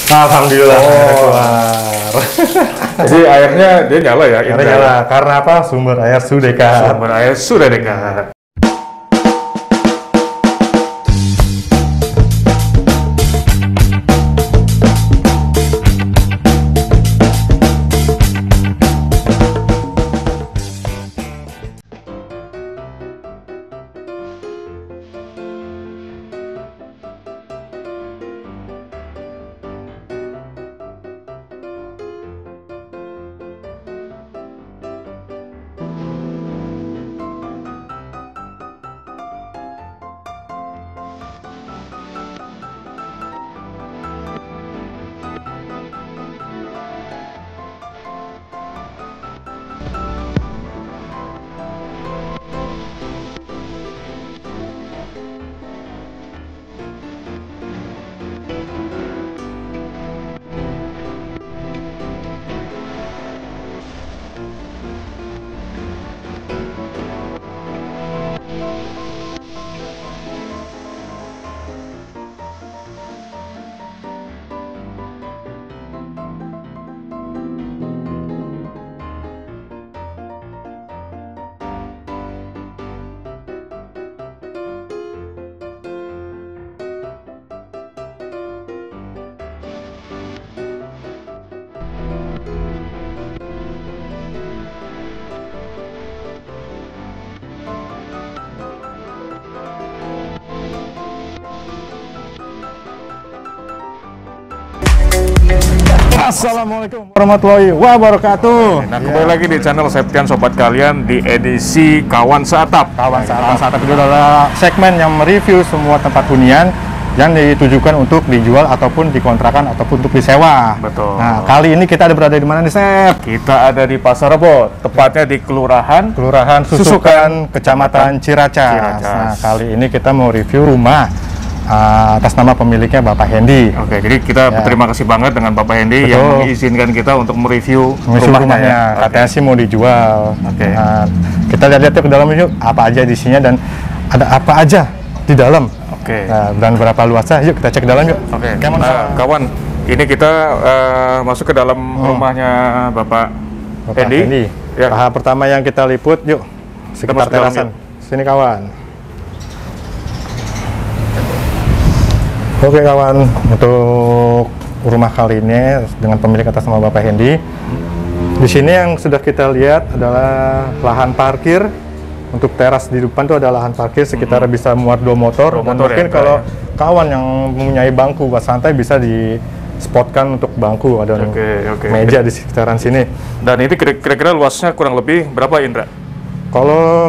Alhamdulillah. Oh. Keluar. Jadi airnya dia nyala ya? Airnya nyala. Karena apa? Sumber air sudah dekat. Sumber air sudah dekat. Assalamualaikum warahmatullahi wabarakatuh. Nah, kembali lagi di channel Septian Sobat Kalian di edisi Kawan Seatap. Kawan Seatap itu adalah segmen yang mereview semua tempat hunian yang ditujukan untuk dijual ataupun dikontrakan ataupun untuk disewa. Betul. Nah, kali ini kita ada berada di mana nih, Sep? Kita ada di Pasar Rebo, tepatnya di Kelurahan Susukan, Kecamatan Ciracas. Nah, kali ini kita mau review rumah atas nama pemiliknya Bapak Hendy. Oke, jadi kita berterima kasih banget dengan Bapak Hendy yang mengizinkan kita untuk mereview rumahnya. Katanya sih mau dijual. Oke. Nah, kita lihat-lihat ke dalam yuk, apa aja isinya dan ada apa aja di dalam. Oke. Nah, dan berapa luasnya? Yuk kita cek dalam yuk. Oke. Nah, kawan, ini kita masuk ke dalam rumahnya Bapak Hendy. Ya. Tahap pertama yang kita liput, yuk. Sekitar terasan. Sini kawan. Oke kawan, untuk rumah kali ini dengan pemilik atas nama Bapak Hendy. Di sini yang sudah kita lihat adalah lahan parkir. Untuk teras di depan itu ada lahan parkir sekitar bisa muat 2 motor. Dan mungkin kalau kawan yang mempunyai bangku buat santai bisa di spotkan untuk bangku, ada meja di sekitaran sini. Dan ini kira-kira luasnya kurang lebih berapa, Indra? Kalau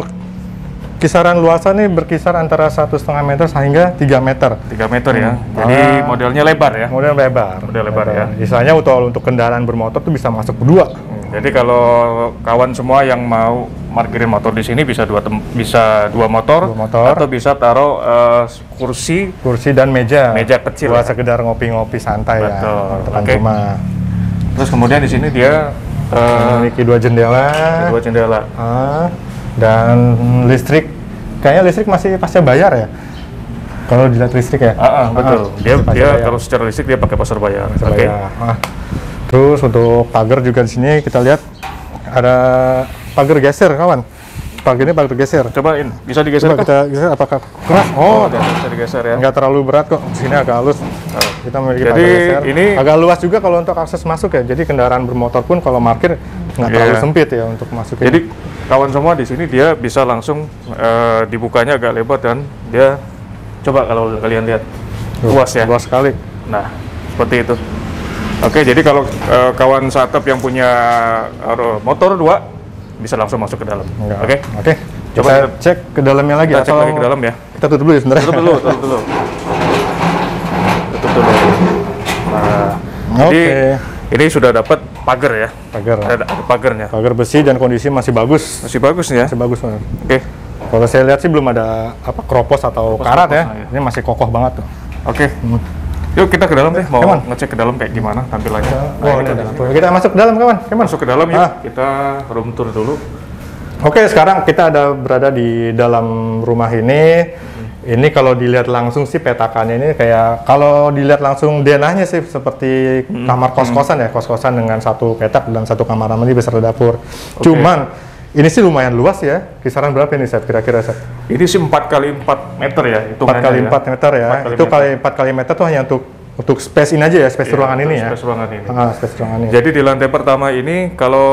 kisaran luasan nih berkisar antara 1,5 meter hingga 3 meter. 3 meter ya. Jadi modelnya lebar ya. Model lebar. Model lebar ya. Istilahnya untuk kendaraan bermotor tuh bisa masuk berdua. Jadi kalau kawan semua yang mau parkirin motor di sini bisa dua motor, atau bisa taruh kursi dan meja kecil buat sekedar ngopi-ngopi santai. Betul. Ya, teman rumah. Terus kemudian di sini dia memiliki 2 jendela. Dan listrik, kayaknya listrik masih pasca bayar ya. Kalau dilihat listrik ya. Betul. Dia kalau secara listrik dia pakai pasar bayar. Oke. Terus untuk pagar juga di sini kita lihat ada pagar geser kawan. Pagar ini pagar geser. Cobain, bisa digeser? Coba kita geser, apakah keras? Oh, bisa digeser ya. Nggak terlalu berat kok. Sini agak halus. Kita memiliki jadi pagar geser. Ini agak luas juga kalau untuk akses masuk ya. Jadi kendaraan bermotor pun kalau parkir nggak terlalu sempit ya untuk masuk. Jadi kawan semua di sini dia bisa langsung dibukanya agak lebar dan dia coba kalau kalian lihat luas ya. Luas sekali. Nah, seperti itu. Oke, jadi kalau kawan Seatap yang punya motor 2 bisa langsung masuk ke dalam. Oke. Coba kita cek ke dalamnya lagi. Kita cek lagi ke dalam ya. Kita tutup dulu ya sebenarnya. Tutup dulu. Nah, jadi ini sudah dapat pagar ya. Ada pagarnya. Pagar besi dan kondisi masih bagus. Masih bagus nih ya. Masih bagus banget. Oke. Kalau saya lihat sih belum ada kropos atau karat ya. Ini masih kokoh banget tuh. Oke. Yuk kita ke dalam deh, mau ngecek ke dalam kayak gimana tampilannya. Kita masuk ke dalam kawan. Masuk ke dalam yuk, kita room tour dulu. Oke, sekarang kita berada di dalam rumah ini Ini kalau dilihat langsung sih petakannya ini kayak kalau dilihat langsung denahnya sih seperti kamar kos-kosan ya, kos-kosan dengan satu petak dan satu kamar mandi beserta dapur. Cuman ini sih lumayan luas ya. Kisaran berapa ini Seth kira-kira Seth? Ini sih 4 kali 4 meter ya, 4 kali 4 meter ya. Itu kali 4 kali meter tuh hanya untuk space ini aja ya, space ruangan ini ya. Space ruangan ini. Space ruangan ini. Jadi di lantai pertama ini kalau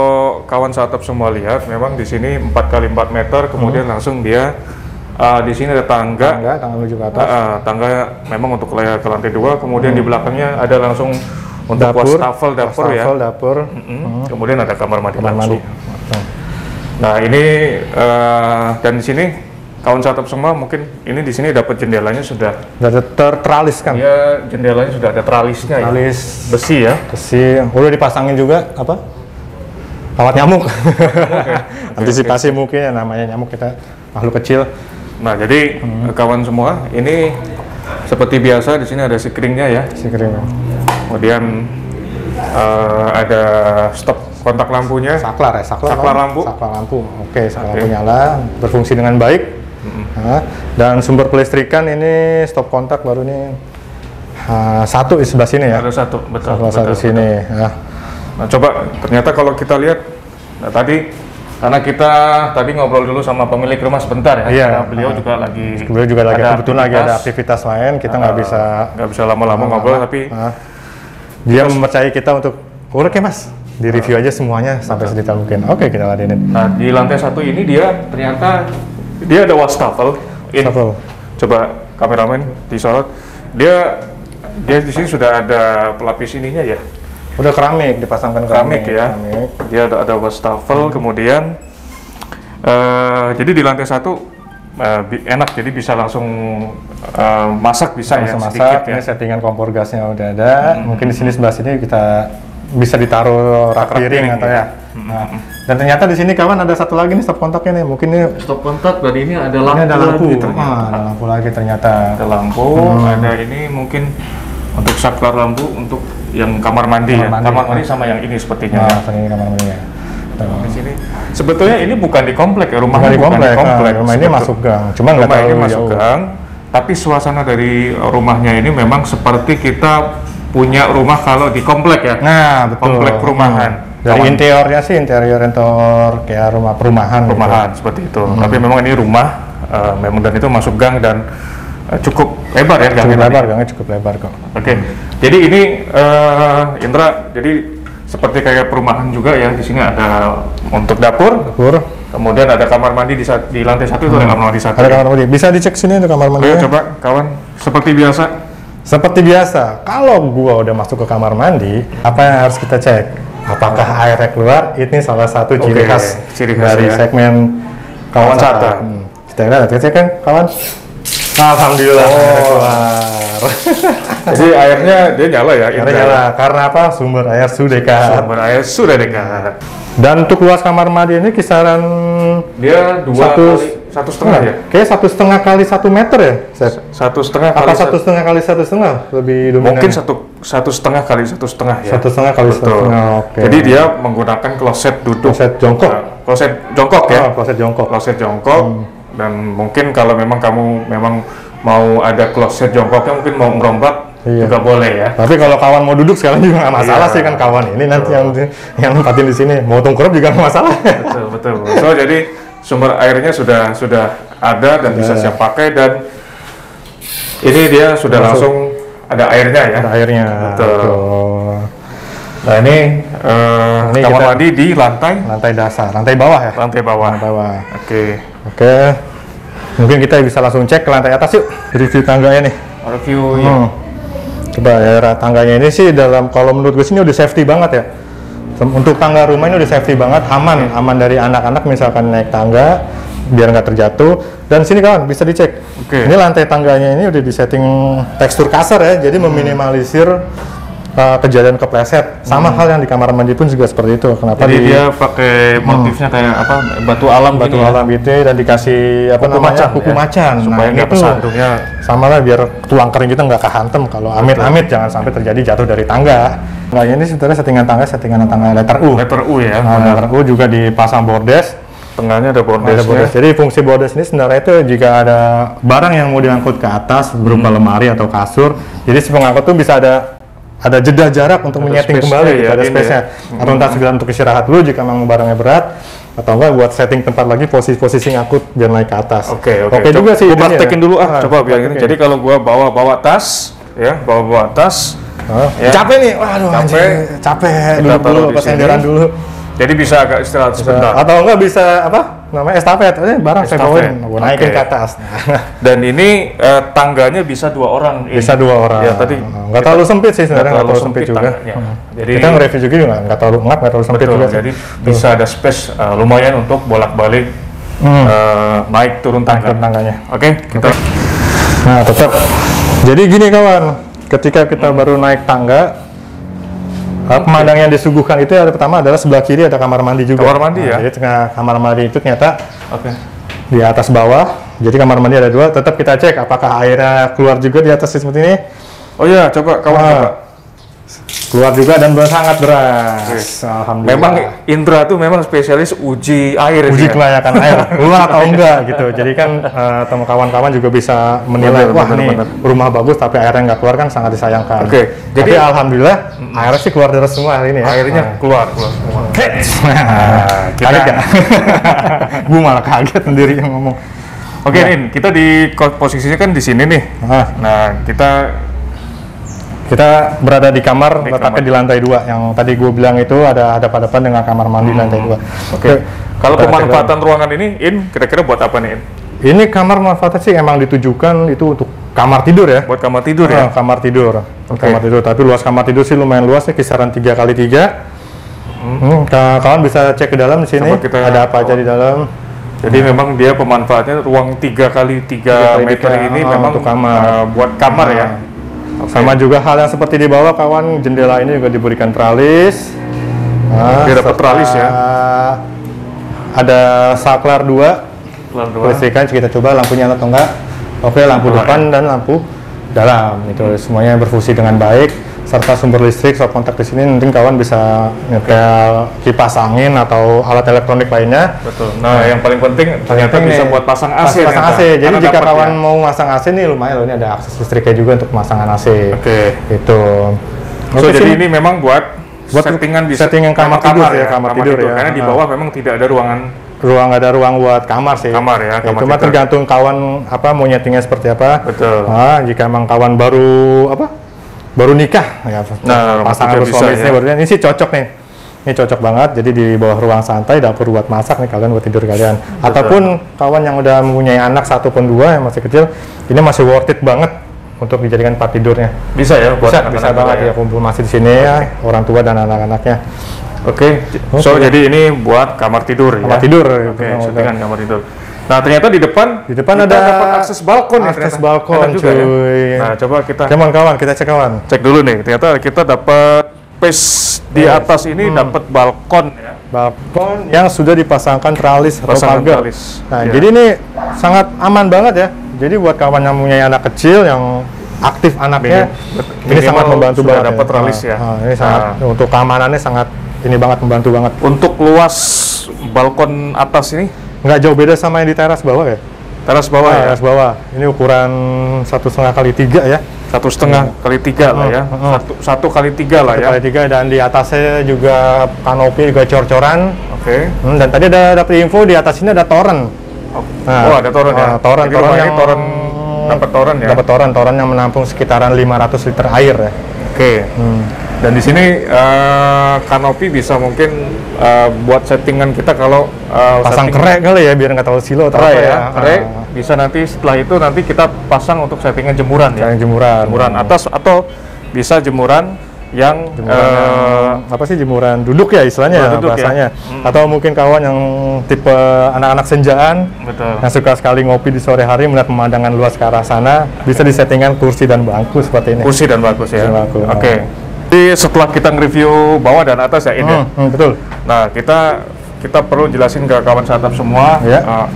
kawan satap semua lihat, memang di sini 4 kali 4 meter, kemudian langsung dia di sini ada tangga menuju ke atas. Tangga memang untuk ke lantai 2, kemudian di belakangnya ada langsung untuk wastafel dapur ya. Dapur. Kemudian ada kamar mandi langsung. Nah ini dan di sini kawan satap semua mungkin ini di sini dapat jendelanya sudah tertralis kan? Ya jendelanya sudah ada tralisnya tralis ya. Besi ya. Besi. Udah dipasangin juga apa? Kawat nyamuk. Antisipasi mungkin ya, namanya nyamuk kita makhluk kecil. Nah jadi kawan semua ini seperti biasa di sini ada sikringnya ya. Sikring. Kemudian ada stop kontak lampunya. Saklar ya, saklar lampu. Saklar lampu. Oke, saklar lampu nyala, berfungsi dengan baik. Dan sumber kelistrikan ini stop kontak baru ini satu di sebelah sini ya. Ada satu, betul. Satu sini. Ya. Nah coba ternyata kalau kita lihat, nah tadi karena kita tadi ngobrol dulu sama pemilik rumah sebentar ya. Iya. Karena beliau juga lagi. Kebetulan lagi ada aktivitas lain, kita nggak bisa lama-lama ngobrol tapi. Dia mempercayai kita untuk oke mas, di review aja semuanya sampai sedetail mungkin. Oke, kita ladenin. Nah di lantai 1 ini dia ternyata dia ada wastafel. Coba kameramen disorot. Dia di sini sudah ada pelapis ininya ya. Udah keramik, dipasangkan keramik ya. Keramik. Dia ada wastafel, kemudian jadi di lantai 1 enak, jadi bisa langsung masak bisa ya, sedikit ya. Ini settingan kompor gasnya udah ada. Mungkin di sini sebelah sini kita bisa ditaruh rak piring atau ya. Dan ternyata di sini kawan ada satu lagi nih stop kontaknya nih. Mungkin ini stop kontak dari ini ada lampu. Ini ada lampu. Ada lampu lagi ternyata. Ada lampu. Ada ini mungkin untuk saklar lampu untuk yang kamar mandi ya. Kamar mandi sama yang ini sepertinya. Ini kamar mandinya. Di sini sebetulnya ini bukan di komplek ya, rumah bukan di komplek. Rumah ini sebetulnya masuk gang. Cuma nggak rumah tahu ini masuk gang. Tapi suasana dari rumahnya ini memang seperti kita punya rumah kalau di komplek ya. Nah, betul. Komplek perumahan. Dari interiornya sih interior kayak rumah perumahan gitu. Seperti itu. Tapi memang ini rumah memang dan itu masuk gang dan cukup lebar ya gangnya. Gangnya cukup lebar kok. Oke. Jadi ini Indra, jadi seperti kayak perumahan juga ya. Di sini ada untuk dapur. Kemudian ada kamar mandi di lantai 1 itu ada kamar mandi 1. Ada kamar mandi. Bisa dicek sini untuk kamar mandi. Ayo coba kawan, seperti biasa. Seperti biasa. Kalau gua udah masuk ke kamar mandi, apa yang harus kita cek? Apakah airnya keluar? Ini salah satu ciri khas dari segmen kawan sata. Kita lihat, kita cek kan kawan. Alhamdulillah airnya keluar. Jadi airnya dia nyala ya? Airnya nyala. Karena apa? Sumber air sudah dekat. Dan untuk luas kamar mandi ini kisaran dia 1,5 ya? Kayak 1,5 kali 1 meter ya? 1,5 kali 1,5 kali 1,5 lebih dominan. Mungkin 1,5 kali 1,5 ya? 1,5 kali 1,5. Oke. Jadi dia menggunakan kloset duduk. Kloset jongkok. Kloset jongkok ya? Kloset jongkok. Kloset jongkok. Dan mungkin kalau memang kamu mau ada kloset jongkoknya mungkin mau merombak juga boleh ya. Tapi kalau kawan mau duduk sekarang juga nggak masalah sih kan kawan ini nanti yang nempatin di sini mau tungkrep juga nggak masalah. Betul. So jadi sumber airnya sudah ada dan bisa siap pakai dan ini dia sudah langsung ada airnya ya. Ada airnya. Betul. Nah ini kamar mandi di lantai dasar, lantai bawah ya. Lantai bawah. Oke. Mungkin kita bisa langsung cek ke lantai atas yuk. Review tangganya nih. Review ya. Coba ya tangganya ini sih kalau menurut gue sini udah safety banget ya. Untuk tangga rumah ini udah safety banget, aman dari anak-anak misalkan naik tangga biar nggak terjatuh. Dan sini kawan bisa dicek. Ini lantai tangganya ini udah disetting tekstur kasar ya, jadi meminimalisir kejadian kepleset. Sama hal yang di kamar mandi pun juga seperti itu. Kenapa? Jadi dia pakai motifnya kayak apa? Batu alam gitu dan dikasih kuku macan supaya nggak pesandungnya. Sama lah biar tulang kering kita nggak kehantem kalau amit-amit jangan sampai terjadi jatuh dari tangga. Nah ini sebenarnya settingan tangga letter U. Letter U ya. Letter U juga dipasang bordes. Tengahnya ada bordes. Jadi fungsi bordes ini sebenarnya itu jika ada barang yang mau diangkut ke atas berupa lemari atau kasur, jadi si pengangkut tuh bisa ada jeda jarak untuk menyeting kembali, gitu, ada space-nya. Atau entah segera untuk istirahat dulu jika memang barangnya berat, atau enggak buat setting tempat lagi posisi ngangkut biar naik ke atas. Oke juga sih. Gua praktekin dulu coba biar ini. Jadi kalau gua bawa tas, ya bawa tas. Ya. Capek nih, waduh capek. Dulu pas senderan dulu. Jadi bisa agak istirahat sebentar. Atau enggak bisa namanya estafet, barang saya bawain, naikin ke atas. Dan ini tangganya bisa 2 orang. Bisa 2 orang. Ya tadi nggak terlalu sempit sih sebenarnya, nggak terlalu sempit juga. Jadi kita nge-review juga nggak terlalu ngap, nggak terlalu sempit juga. Jadi bisa ada space lumayan untuk bolak-balik naik turun tangganya. Oke, kita. Nah tetap. Jadi gini kawan, ketika kita baru naik tangga. Pemandangan yang disuguhkan itu pertama adalah sebelah kiri ada kamar mandi juga. Kamar mandi ya? Jadi tengah kamar mandi itu ternyata di atas bawah. Jadi kamar mandi ada 2. Tetap kita cek apakah airnya keluar juga di atas seperti ini. Oh iya, coba kawan coba. Keluar juga dan sangat deras. Alhamdulillah. Memang Indra tuh memang spesialis uji air. Uji kelayakan air, keluar atau enggak gitu. Jadi kan kawan-kawan juga bisa menilai, bener. Rumah bagus tapi airnya nggak keluar kan sangat disayangkan. Jadi alhamdulillah airnya sih keluar deras semua hari ini ya. Airnya keluar semua. Kaget ya? Gue malah kaget sendiri yang ngomong. Nin, kita di posisinya kan di sini nih. Nah, kita berada di kamar, letaknya di lantai 2. Yang tadi gue bilang itu ada hadapan dengan kamar mandi lantai 2. Kalau pemanfaatan ruangan ini, kira-kira buat apa nih, Ini kamar manfaatnya sih emang ditujukan itu untuk kamar tidur ya. Buat kamar tidur ya? Kamar tidur. Kamar tidur, tapi luas kamar tidur sih lumayan luas ya, kisaran 3x3. Kawan bisa cek ke dalam di sini. Ada apa aja di dalam. Jadi memang dia pemanfaatnya ruang 3x3 meter ini memang untuk kamar, buat kamar ya. Sama juga hal yang seperti di bawah kawan, jendela ini juga diberikan tralis. Dia dapat tralis ya. Ada saklar 2. Listrikan kita coba lampunya atau enggak. Lampu depan dan lampu dalam itu semuanya berfungsi dengan baik. Serta sumber listrik, stop kontak di sini nanti kawan bisa nyetel kipas angin atau alat elektronik lainnya. Betul. Nah, yang paling penting ternyata bisa buat pasang AC. Pasang AC. Jadi jika kawan mau masang AC nih lumayan loh, ini ada akses listriknya juga untuk pemasangan AC. Itu. Jadi ini memang buat settingan kamar tidur ya, kamar tidur ya. Karena di bawah memang tidak ada ruang buat kamar sih. Kamar ya. Cuma tergantung kawan mau nyetingnya seperti apa. Betul. Jika emang kawan baru nikah ya, pasangan suami istri baru ini sih cocok nih. Ini cocok banget, jadi di bawah ruang santai, dapur buat masak nih kalian buat tidur kalian. Ataupun kawan yang udah mempunyai anak 1 pun 2 yang masih kecil, ini masih worth it banget untuk dijadikan tempat tidurnya. Bisa ya, buat bisa banget ya kumpul masih di sini ya, orang tua dan anak-anaknya. So jadi ini buat kamar tidur ya. Kamar tidur. Settingan kamar tidur. Nah, ternyata di depan ada dapat akses balkon nih. Akses balkon juga ya. Nah, coba kita kawan, kita cek kawan. Cek dulu nih. Ternyata kita dapat space di atas ini dapat balkon ya. Balkon yang sudah dipasangkan tralis atau pagar. Nah, jadi ini sangat aman banget ya. Jadi buat kawan yang punya anak kecil yang aktif anaknya, ini sangat membantu banget. Dapat tralis ya. Ini sangat untuk keamanannya sangat membantu banget. Untuk luas balkon atas ini nggak jauh beda sama yang di teras bawah ya. Teras bawah ya. Teras bawah. Ini ukuran 1,5x3 ya. 1,5x3 lah ya. 1x3 lah ya. 1x3 dan di atasnya juga kanopi juga cor-coran. Dan tadi ada dapet info di atas ini ada toren. Ada toren ya. Toren yang dapat toren ya. Dapat toren yang menampung sekitaran 500 liter air ya. Dan di sini kanopi bisa mungkin buat settingan kita kalau pasang kerek kali ya biar nggak terlalu silo atau apa ya. Kerek bisa nanti setelah itu nanti kita pasang untuk settingan jemuran ya. Jemuran atas atau bisa jemuran yang jemuran duduk ya istilahnya bahasanya. Atau mungkin kawan yang tipe anak-anak senjaan yang suka sekali ngopi di sore hari melihat pemandangan luas ke arah sana, bisa disettingan kursi dan bangku seperti ini. Kursi dan bangku ya. Jadi setelah kita nge-review bawah dan atas ya ini. Betul. Nah, kita perlu jelasin ke kawan startup semua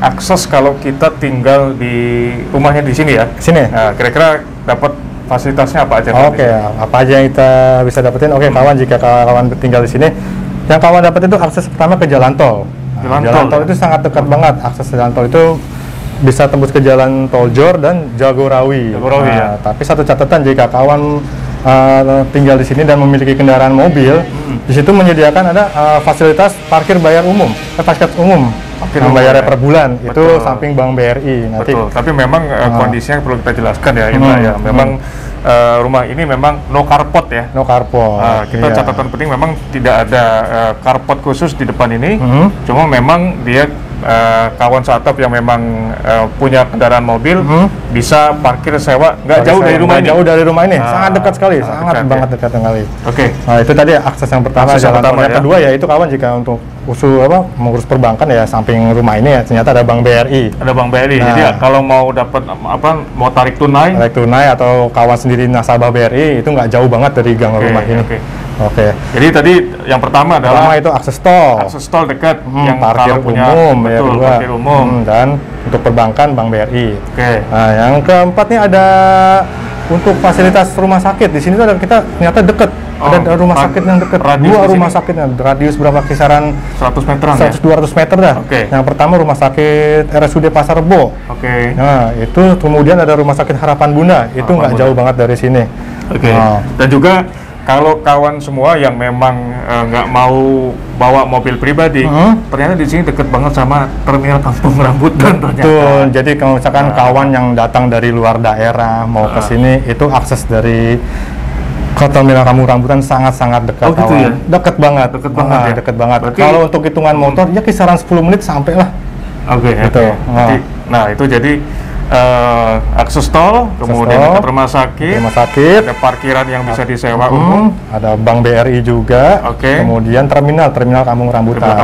akses kalau kita tinggal di rumahnya di sini ya. Sini. Nah, kira-kira dapat fasilitasnya apa aja? Apa aja yang kita bisa dapetin? Kawan, jika kawan tinggal di sini, yang kawan dapetin itu akses pertama ke jalan tol. Jalan tol itu sangat dekat banget, akses jalan tol itu bisa tembus ke jalan tol Jor dan Jagorawi. Ya. Tapi satu catatan, jika kawan tinggal di sini dan memiliki kendaraan mobil, di situ menyediakan ada fasilitas parkir bayar umum, parkir umum. Yang bayarnya per bulan. Betul. Itu samping Bank BRI. Nanti. Betul. Tapi memang kondisinya perlu kita jelaskan ya, Indra ya. Memang rumah ini memang no carport ya. No carport. Kita catatan penting, memang tidak ada carport khusus di depan ini. Cuma memang dia kawan startup yang memang punya kendaraan mobil bisa parkir sewa nggak jauh dari rumah ini. Jauh dari rumah ini, sangat dekat sekali, sangat dekat, banget dekat sekali. Oke. Nah, itu tadi akses yang pertama. Akses yang pertama, yang kedua ya itu kawan, jika untuk mengurus perbankan ya, samping rumah ini ya ternyata ada Bank BRI. Ada Bank BRI. Jadi ya, kalau mau dapat mau tarik tunai atau kawan sendiri nasabah BRI itu nggak jauh banget dari gang rumah ini. Oke. Jadi tadi yang pertama adalah itu akses tol. Akses tol dekat, yang parkir punya, umum, betul, ya, parkir umum. Dan untuk perbankan Bank BRI. Oke. Nah, yang keempat nih ada untuk fasilitas rumah sakit. Di sini tuh ada, kita ternyata dekat. Ada rumah sakit yang dekat. Dua rumah sakit yang radius berapa, kisaran 100 meteran 100-200 meter dah. Yang pertama rumah sakit RSUD Pasar Rebo. Nah, itu kemudian ada rumah sakit Harapan Bunda. Itu nggak jauh banget dari sini. Dan juga kalau kawan semua yang memang nggak mau bawa mobil pribadi, ternyata di sini deket banget sama terminal Kampung Rambutan. Betul. Jadi kalau misalkan kawan yang datang dari luar daerah mau ke sini, itu akses dari ke terminal Kampung Rambutan sangat-sangat dekat. Gitu ya? Dekat banget. Deket banget. Kalau untuk hitungan motor, ya kisaran 10 menit sampai lah. Gitu. Nah, itu jadi akses tol, kemudian dekat rumah sakit, ada parkiran yang bisa disewa umum, ada Bank BRI juga, kemudian terminal Kampung Rambutan.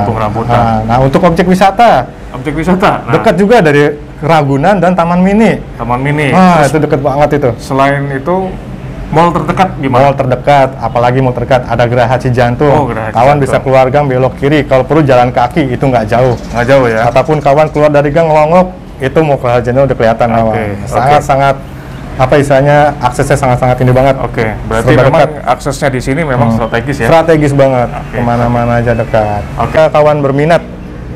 Nah, untuk objek wisata, dekat juga dari Ragunan dan Taman Mini. Itu dekat banget itu. Selain itu, mall terdekat gimana? Mall terdekat, apalagi mall terdekat ada Geraha Cijantung. Kawan bisa keluar gang belok kiri, kalau perlu jalan kaki itu nggak jauh. Ya. Ataupun kawan keluar dari gang Longok, itu mau ke Haljana udah kelihatan sangat-sangat apa istilahnya, aksesnya sangat-sangat ini banget. Berarti memang aksesnya di sini memang strategis ya. Strategis banget, kemana-mana aja dekat. Kawan berminat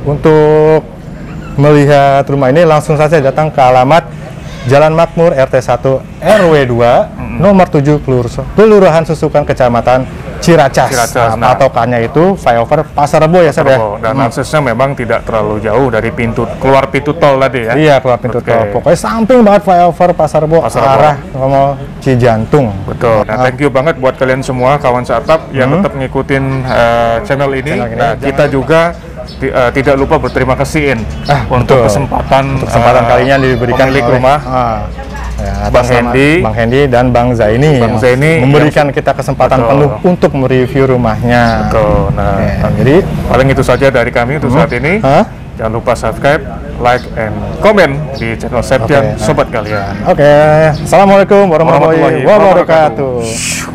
untuk melihat rumah ini, langsung saja datang ke alamat Jalan Makmur RT 1 RW 2 nomor 7 Kelurahan Susukan Kecamatan Ciracas. Patokannya itu flyover Pasar Rebo ya, Dan aksesnya memang tidak terlalu jauh dari keluar pintu tol tadi ya. Iya, keluar pintu tol. Pokoknya samping banget flyover Pasar Rebo arah Romo Cijantung. Betul. Nah, thank you banget buat kalian semua kawan startup yang tetap ngikutin channel ini. Nah, kita juga tidak lupa berterima kasih untuk kesempatan kalinya diberikan pemilik rumah. Bang Hendi dan Bang Zaini memberikan kita kesempatan penuh untuk mereview rumahnya. Nah, jadi paling itu saja dari kami untuk saat ini. Jangan lupa subscribe, like, and comment di channel Septian Sobat kalian. Assalamualaikum warahmatullahi wabarakatuh.